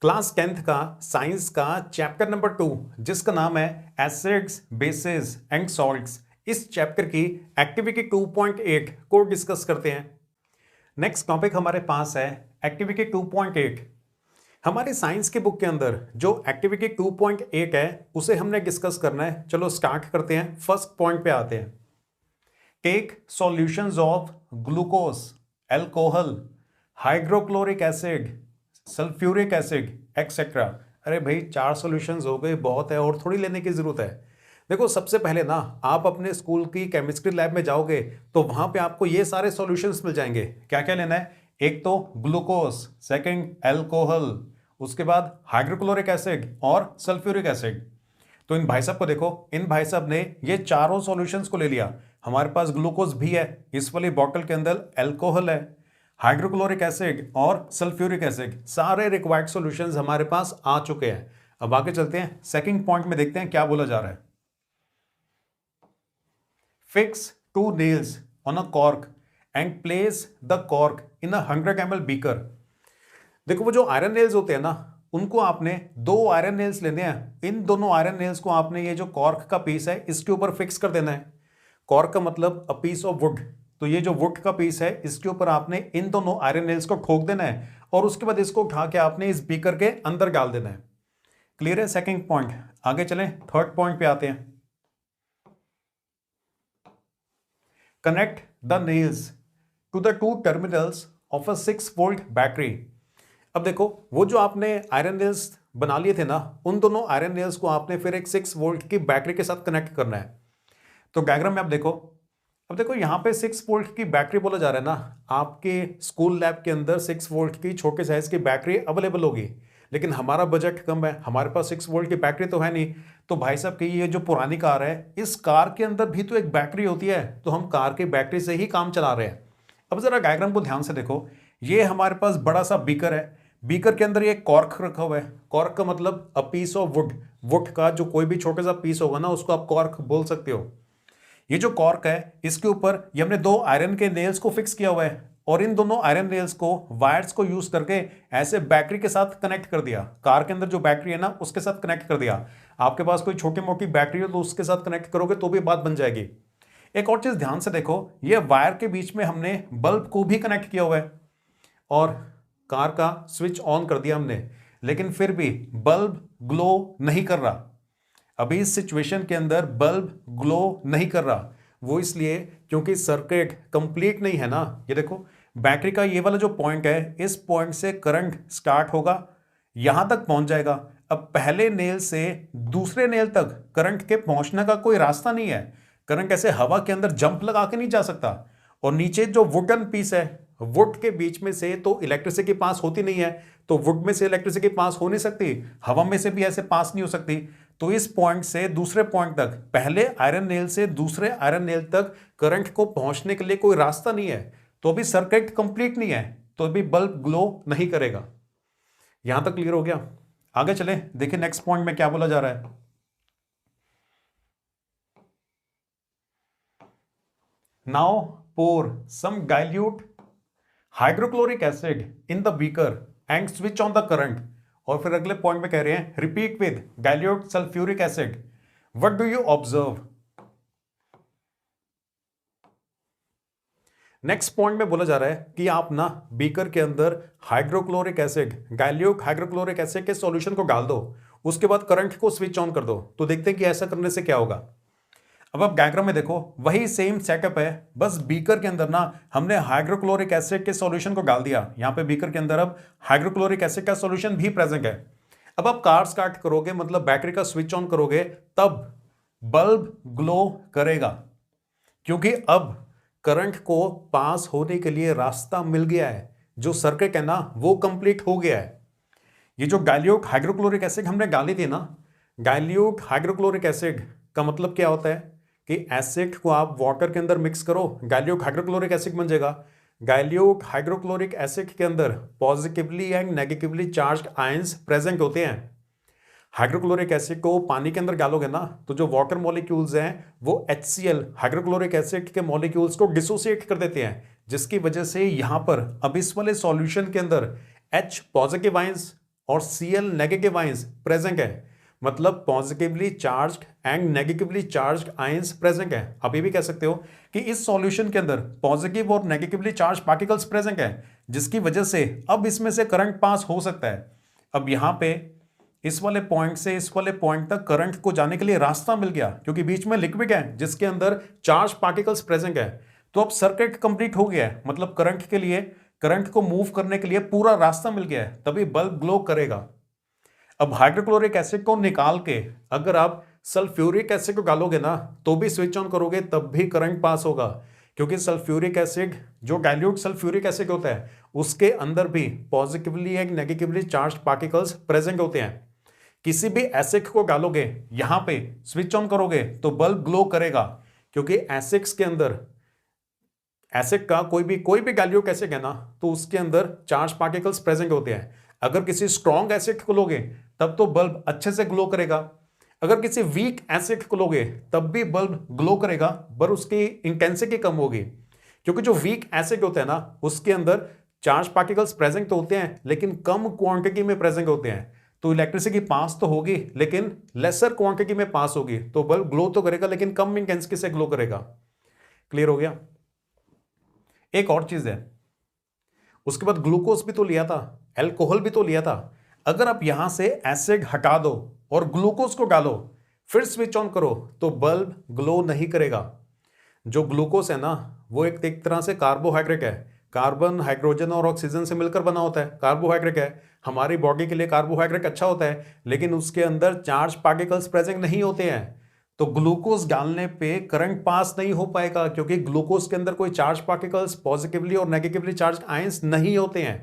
Class 10th का science का chapter number 2 जिसका नाम है एसिड्स बेसिस एंड सॉल्ट्स, इस चैप्टर की एक्टिविटी 2.8 को डिस्कस करते हैं। नेक्स्ट टॉपिक हमारे पास है एक्टिविटी 2.8। हमारे साइंस की बुक के अंदर जो एक्टिविटी 2.8 है उसे हमने डिस्कस करना है। चलो स्टार्ट करते हैं, फर्स्ट पॉइंट पे आते हैं। Take solutions of glucose, alcohol, hydrochloric acid, sulphuric acid etcetera. अरे भाई 4 सॉल्यूशंस हो गए, बहुत है और थोड़ी लेने की जरूरत है। देखो सबसे पहले ना आप अपने स्कूल की केमिस्ट्री लैब में जाओगे तो वहां पे आपको ये सारे सॉल्यूशंस मिल जाएंगे। क्या क्या लेना है? एक तो ग्लूकोज, सेकंड एल्कोहल, उसके बाद हाइड्रोक्लोरिक एसिड और सल्फ्यूरिक एसिड। तो इन भाई साहब को देखो, इन भाई साहब ने ये चारों सॉल्यूशंस को ले लिया। हमारे पास ग्लूकोज भी है, इस वाली बॉटल के अंदर एल्कोहल है, हाइड्रोक्लोरिक एसिड और सल्फ्यूरिक एसिड, सारे रिक्वायर्ड सॉल्यूशंस हमारे पास आ चुके हैं। अब आगे चलते हैं, सेकंड पॉइंट में देखते हैं क्या बोला जा रहा है। Fix 2 nails on a cork and place the cork in a 100 ml beaker. देखो वो जो आयरन नेल्स होते हैं ना, उनको आपने 2 आयरन नेल्स लेने हैं। इन दोनों आयरन नेल्स को आपने ये जो कॉर्क का पीस है इसके ऊपर फिक्स कर देना है। कॉर्क का मतलब अ पीस ऑफ वुड, तो ये जो वुड का पीस है इसके ऊपर आपने इन दोनों आयरन नेल्स को ठोक देना है और उसके बाद इसको उठा के आपने इस बीकर के अंदर डाल देना है। क्लियर है सेकंड पॉइंट? आगे चलें, थर्ड पॉइंट पे आते हैं। Connect the nails to the 2 terminals of a 6 volt battery. अब देखो वो जो आपने आयरन नेल्स बना लिए थे ना, उन दोनों आयरन नेल्स को आपने फिर एक 6 वोल्ट की बैटरी के साथ कनेक्ट करना है। तो डायग्राम में आप देखो, अब देखो यहां पे 6 वोल्ट की बैटरी बोला जा रहा है ना, आपके स्कूल लैब के अंदर 6 वोल्ट की छोटे साइज की बैटरी अवेलेबल होगी, लेकिन हमारा बजट कम है, हमारे पास 6 वोल्ट की बैटरी तो है नहीं। तो भाई साहब की ये जो पुरानी कार है, इस कार के अंदर भी तो एक बैटरी होती है, तो हम कार की बैटरी से ही काम चला रहे हैं। अब जरा डायग्राम को ध्यान से देखो, ये हमारे पास बड़ा सा बीकर है, बीकर के अंदर ये कॉर्क रखा हुआ है। कॉर्क का मतलब a piece of wood, wood का जो कोई भी छोटा सा पीस होगा ना उसको आप कॉर्क बोल सकते हो। ये जो कॉर्क है इसके ऊपर ये हमने 2 आयरन के नेल्स को फिक्स किया हुआ है और इन दोनों आयरन नेल्स को वायर्स को यूज करके ऐसे बैटरी के साथ कनेक्ट कर दिया। कार के अंदर जो बैटरी है ना उसके साथ कनेक्ट कर दिया। आपके पास कोई छोटी मोटी बैटरी हो तो उसके साथ कनेक्ट करोगे तो भी बात बन जाएगी। एक और चीज ध्यान से देखो, ये वायर के बीच में हमने बल्ब को भी कनेक्ट किया हुआ है और कार का स्विच ऑन कर दिया हमने, लेकिन फिर भी बल्ब ग्लो नहीं कर रहा। अभी इस सिचुएशन के अंदर बल्ब ग्लो नहीं कर रहा, वो इसलिए क्योंकि सर्किट कंप्लीट नहीं है ना। ये देखो बैटरी का ये वाला जो पॉइंट है, इस पॉइंट से करंट स्टार्ट होगा, यहां तक पहुंच जाएगा। अब पहले नेल से दूसरे नेल तक करंट के पहुंचने का कोई रास्ता नहीं है। करंट ऐसे हवा के अंदर जंप लगा के नहीं जा सकता। और नीचे जो वुडन पीस है, वुड के बीच में से तो इलेक्ट्रिसिटी पास होती नहीं है, तो वुड में से इलेक्ट्रिसिटी पास हो नहीं सकती, हवा में से भी ऐसे पास नहीं हो सकती। तो इस पॉइंट से दूसरे पॉइंट तक, पहले आयरन नेल से दूसरे आयरन नेल तक करंट को पहुंचने के लिए कोई रास्ता नहीं है, तो अभी सर्किट कंप्लीट नहीं है, तो अभी बल्ब ग्लो नहीं करेगा। यहां तक क्लियर हो गया? आगे चले, देखिए नेक्स्ट पॉइंट में क्या बोला जा रहा है। Now pour some dilute hydrochloric acid in the beaker and switch on the current। और फिर अगले पॉइंट में कह रहे हैं repeat with dilute sulfuric acid। What do you observe? Next point में बोला जा रहा है कि आप ना बीकर के अंदर hydrochloric acid, dilute hydrochloric acid के सॉल्यूशन को डाल दो, उसके बाद करंट को स्विच ऑन कर दो। तो देखते हैं कि ऐसा करने से क्या होगा। अब आप डायग्राम में देखो, वही सेम सेटअप है, बस बीकर के अंदर ना हमने हाइड्रोक्लोरिक एसिड के सॉल्यूशन को डाल दिया। यहां पे बीकर के अंदर अब हाइड्रोक्लोरिक एसिड का सॉल्यूशन भी प्रेजेंट है। अब आप कार स्टार्ट करोगे, मतलब बैटरी का स्विच ऑन करोगे, तब बल्ब ग्लो करेगा, क्योंकि अब करंट को पास होने के लिए रास्ता मिल गया है। जो सर्किट है ना वो कंप्लीट हो गया है। ये जो डाइल्यूट हाइड्रोक्लोरिक एसिड हमने डाली थी ना, डाइल्यूट हाइड्रोक्लोरिक एसिड का मतलब क्या होता है कि एसिड को आप वाटर के अंदर मिक्स करो, डाइल्यूट हाइड्रोक्लोरिक एसिड बन जाएगा। डाइल्यूट हाइड्रोक्लोरिक एसिड के अंदर positively and negatively charged ions present होते हैं। हाइड्रोक्लोरिक एसिड को पानी के अंदर डालोगे ना, तो जो वाटर मॉलिक्यूल्स हैं वो HCl हाइड्रोक्लोरिक एसिड के मॉलिक्यूल्स को डिसोसिएट कर देते हैं, जिसकी वजह से यहां पर अब इस वाले सॉल्यूशन के अंदर H पॉजिटिव आयंस और Cl नेगेटिव आयंस प्रेजेंट है, मतलब positively charged and negatively charged ions present है। आप ये भी कह सकते हो कि इस सॉल्यूशन के अंदर पॉजिटिव और नेगेटिवली चार्ज पार्टिकल्स प्रेजेंट है, जिसकी वजह से अब इसमें से करंट पास हो सकता है। अब यहां पे इस वाले पॉइंट से इस वाले पॉइंट तक करंट को जाने के लिए रास्ता मिल गया, क्योंकि बीच में लिक्विड है जिसके अंदर चार्ज पार्टिकल्स प्रेजेंट है। तो अब सर्किट कंप्लीट हो गया है, मतलब करंट के लिए, करंट को मूव करने के लिए पूरा रास्ता मिल गया है, तभी बल्ब ग्लो करेगा। अब हाइड्रोक्लोरिक एसिड को निकाल के अगर आप सल्फ्यूरिक एसिड को डालोगे ना, तो भी स्विच ऑन करोगे तब भी करंट पास होगा, क्योंकि सल्फ्यूरिक एसिड जो डाइल्यूट सल्फ्यूरिक एसिड होता है उसके अंदर भी positively and negatively charge particles present होते हैं। किसी भी एसिड को डालोगे यहां पे स्विच ऑन करोगे तो बल्ब ग्लो करेगा, क्योंकि एसिड्स के अंदर एसिड का कोई भी डाइल्यूट एसिड है ना, तो उसके अंदर चार्ज पार्टिकल्स प्रेजेंट होते हैं। अगर किसी स्ट्रॉन्ग एसिड को लोगे तब तो बल्ब अच्छे से ग्लो करेगा, अगर किसी वीक एसिड को लोगे तब भी बल्ब ग्लो करेगा, पर उसकी इंटेंसिटी कम होगी, क्योंकि जो वीक एसिड होता है ना उसके अंदर चार्ज पार्टिकल्स प्रेजेंट तो होते हैं लेकिन कम क्वांटिटी में प्रेजेंट होते हैं, तो इलेक्ट्रिसिटी पास तो होगी लेकिन लेसर क्वांटिटी में पास होगी, तो बल्ब ग्लो तो करेगा लेकिन कम इंटेंसिटी से ग्लो करेगा। क्लियर हो गया? एक और चीज है, उसके बाद ग्लूकोज भी तो लिया था, अल्कोहल भी तो लिया था। अगर आप यहां से एसिड हटा दो और ग्लूकोज को डालो फिर स्विच ऑन करो तो बल्ब ग्लो नहीं करेगा। जो ग्लूकोज है ना वो एक तरह से कार्बोहाइड्रेट है, कार्बन हाइड्रोजन और ऑक्सीजन से मिलकर बना होता है, कार्बोहाइड्रेट है। हमारी बॉडी के लिए कार्बोहाइड्रेट अच्छा होता है, लेकिन उसके अंदर चार्ज पार्टिकल्स प्रेजेंट नहीं होते हैं, तो ग्लूकोज डालने पे करंट पास नहीं हो पाएगा, क्योंकि ग्लूकोज के अंदर कोई चार्ज पार्टिकल्स पॉजिटिवली और नेगेटिवली चार्ज आयंस नहीं होते हैं।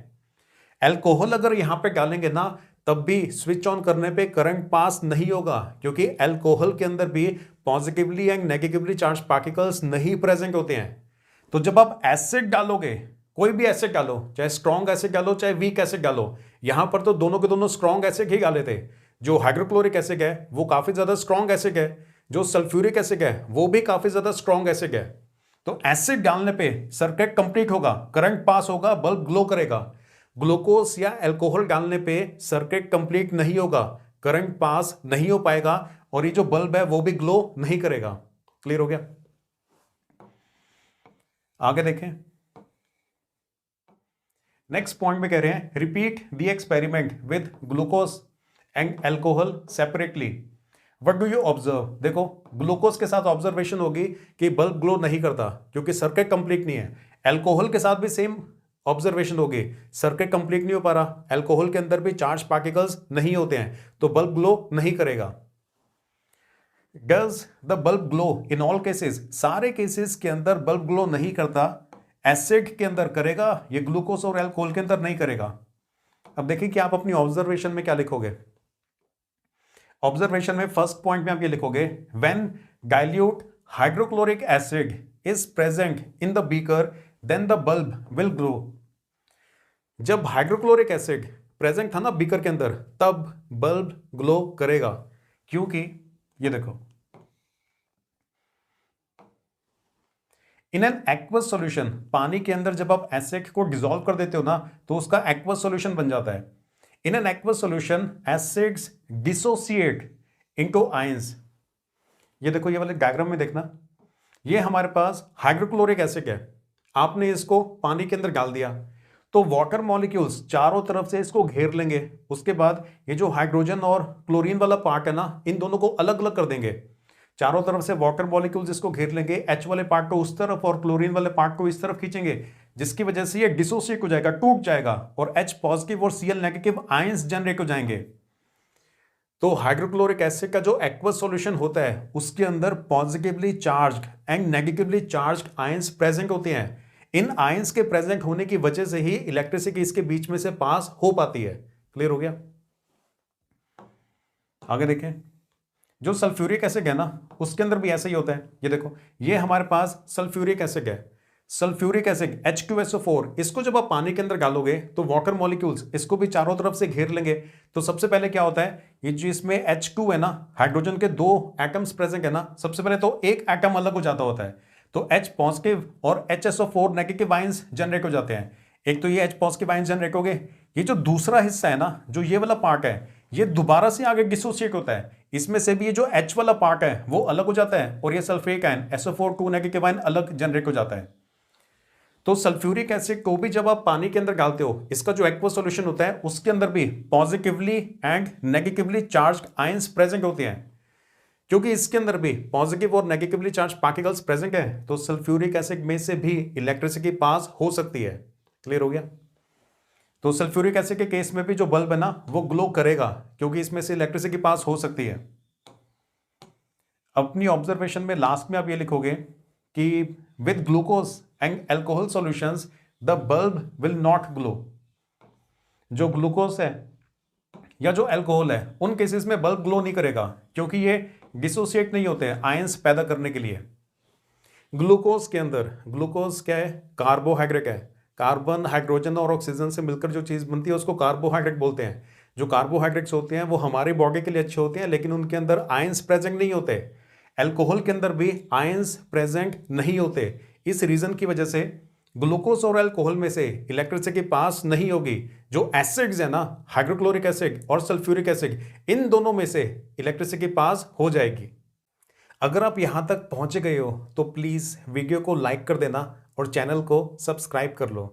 अल्कोहल अगर यहां पे डालेंगे ना तब भी स्विच ऑन करने पे करंट पास नहीं होगा, क्योंकि अल्कोहल के अंदर भी positively and negatively charge particles नहीं प्रेजेंट होते हैं। तो जब आप एसिड डालोगे, कोई भी एसिड डालो, चाहे स्ट्रॉन्ग एसिड डालो चाहे वीक एसिड डालो, यहां पर तो दोनों के दोनों स्ट्रॉन्ग एसिड ही डाले थे। जो हाइड्रोक्लोरिक एसिड है वो काफी ज्यादा स्ट्रॉन्ग एसिड है, जो सल्फ्यूरिक एसिड है वो भी काफी ज्यादा स्ट्रॉन्ग एसिड है। तो एसिड डालने पे सर्किट कंप्लीट होगा, करंट पास होगा, बल्ब ग्लो करेगा। ग्लूकोज या अल्कोहल डालने पे सर्किट कंप्लीट नहीं होगा, करंट पास नहीं हो पाएगा, और ये जो बल्ब है वो भी ग्लो नहीं करेगा। क्लियर हो गया? आगे देखें, नेक्स्ट पॉइंट में कह रहे हैं repeat the experiment with glucose and alcohol separately. What do you observe? देखो, ग्लूकोज के साथ ऑब्जर्वेशन होगी कि बल्ब ग्लो नहीं करता क्योंकि सर्किट कंप्लीट नहीं है। अल्कोहल के साथ भी सेम ऑब्जर्वेशन होगी, सर्किट कंप्लीट नहीं हो पा रहा, अल्कोहल के अंदर भी चार्ज पार्टिकल्स नहीं होते हैं, तो बल्ब ग्लो नहीं करेगा। Does the bulb glow in all cases? सारे केसेस के अंदर बल्ब ग्लो नहीं करता, एसिड के अंदर करेगा, ये ग्लूकोज और अल्कोहल के अंदर नहीं करेगा। अब देखिए कि आप अपनी ऑब्जर्वेशन में क्या लिखोगे। ऑब्जर्वेशन में फर्स्ट पॉइंट में आप ये लिखोगे, when dilute hydrochloric acid is present in the beaker then the bulb will glow. जब हाइड्रोक्लोरिक एसिड प्रेजेंट था ना बीकर के अंदर, तब बल्ब ग्लो करेगा, क्योंकि ये देखो, इन एन एक्वस सॉल्यूशन, पानी के अंदर जब आप एसिड को डिसॉल्व कर देते हो ना तो उसका एक्वस सॉल्यूशन बन जाता है। In an aqueous solution acids dissociate into ions. ये देखो, ये वाले डायग्राम में देखना, ये हमारे पास हाइड्रोक्लोरिक एसिड है, आपने इसको पानी के अंदर डाल दिया तो वाटर मॉलिक्यूल्स चारों तरफ से इसको घेर लेंगे। उसके बाद ये जो हाइड्रोजन और क्लोरीन वाला पार्ट है ना, इन दोनों को अलग अलग कर देंगे। चारों तरफ से वाटर मॉलिक्यूल्स इसको घेर लेंगे, एच वाले पार्ट को उस तरफ और क्लोरीन वाले पार्ट को इस तरफ खींचेंगे, जिसकी वजह से ये डिसोसिएट हो जाएगा, टूट जाएगा, और H पॉजिटिव और Cl नेगेटिव आयंस जनरेट हो जाएंगे। तो हाइड्रोक्लोरिक एसिड का जो एक्वस सॉल्यूशन होता है उसके अंदर positively charged and negatively charged ions present होते हैं। इन आयंस के प्रेजेंट होने की वजह से ही इलेक्ट्रिसिटी इसके बीच में से पास हो पाती है। क्लियर हो गया? आगे देखें, जो सल्फ्यूरिक एसिड है ना उसके अंदर भी ऐसा ही होता है। ये देखो, ये हमारे पास सल्फ्यूरिक एसिड है, सल्फ्यूरिक एसिड H2SO4, इसको जब आप पानी के अंदर डालोगे तो वाटर मॉलिक्यूल्स इसको भी चारों तरफ से घेर लेंगे। तो सबसे पहले क्या होता है, ये जो इसमें H2 है ना, हाइड्रोजन के 2 एटम्स प्रेजेंट है ना, सबसे पहले तो एक एटम अलग हो जाता होता है, तो H पॉजिटिव और HSO4 नेगेटिव आयंस जनरेट हो जाते हैं। एक तो ये H पॉजिटिव आयंस जनरेट हो गए, ये जो दूसरा हिस्सा है ना, जो ये वाला पार्ट है, ये दोबारा से आगे डिसोसिएट होता है। इसमें से भी ये जो H वाला पार्ट है वो अलग हो जाता है और ये sulphuric ion SO4 2 negative ion अलग जनरेट हो जाता है। तो सल्फ्यूरिक एसिड को भी जब आप पानी के अंदर डालते हो, इसका जो एक्वा सॉल्यूशन होता है उसके अंदर भी positively and negatively charged ions present होते हैं। क्योंकि इसके अंदर भी पॉजिटिव और नेगेटिवली चार्ज पार्टिकल्स प्रेजेंट है, तो सल्फ्यूरिक एसिड में से भी इलेक्ट्रिसिटी पास हो सकती है। क्लियर हो गया? तो सल्फ्यूरिक एसिड के केस में भी जो बल्ब है ना वो ग्लो करेगा, क्योंकि इसमें से इलेक्ट्रिसिटी पास हो सकती है। अपनी ऑब्जर्वेशन में लास्ट में आप ये लिखोगे कि with glucose and alcohol solutions the bulb will not glow. जो ग्लूकोज है या जो अल्कोहल है उन केसेस में बल्ब ग्लो नहीं करेगा, क्योंकि ये डिसोसिएट नहीं होते हैं आयंस पैदा करने के लिए। ग्लूकोज के अंदर, ग्लूकोज क्या है? कार्बोहाइड्रेट है। कार्बन, हाइड्रोजन और ऑक्सीजन से मिलकर जो चीज बनती है उसको कार्बोहाइड्रेट बोलते हैं। जो कार्बोहाइड्रेट्स होते हैं वो हमारे बॉडी के लिए अच्छे होते हैं, लेकिन उनके अंदर आयंस प्रेजेंट नहीं होते। अल्कोहल के अंदर भी आयंस प्रेजेंट नहीं होते। इस रीजन की वजह से ग्लूकोज और अल्कोहल में से इलेक्ट्रिसिटी पास नहीं होगी। जो एसिड्स है ना, हाइड्रोक्लोरिक एसिड और सल्फ्यूरिक एसिड, इन दोनों में से इलेक्ट्रिसिटी पास हो जाएगी। अगर आप यहां तक पहुंचे गए हो तो प्लीज वीडियो को लाइक कर देना और चैनल को सब्सक्राइब कर लो।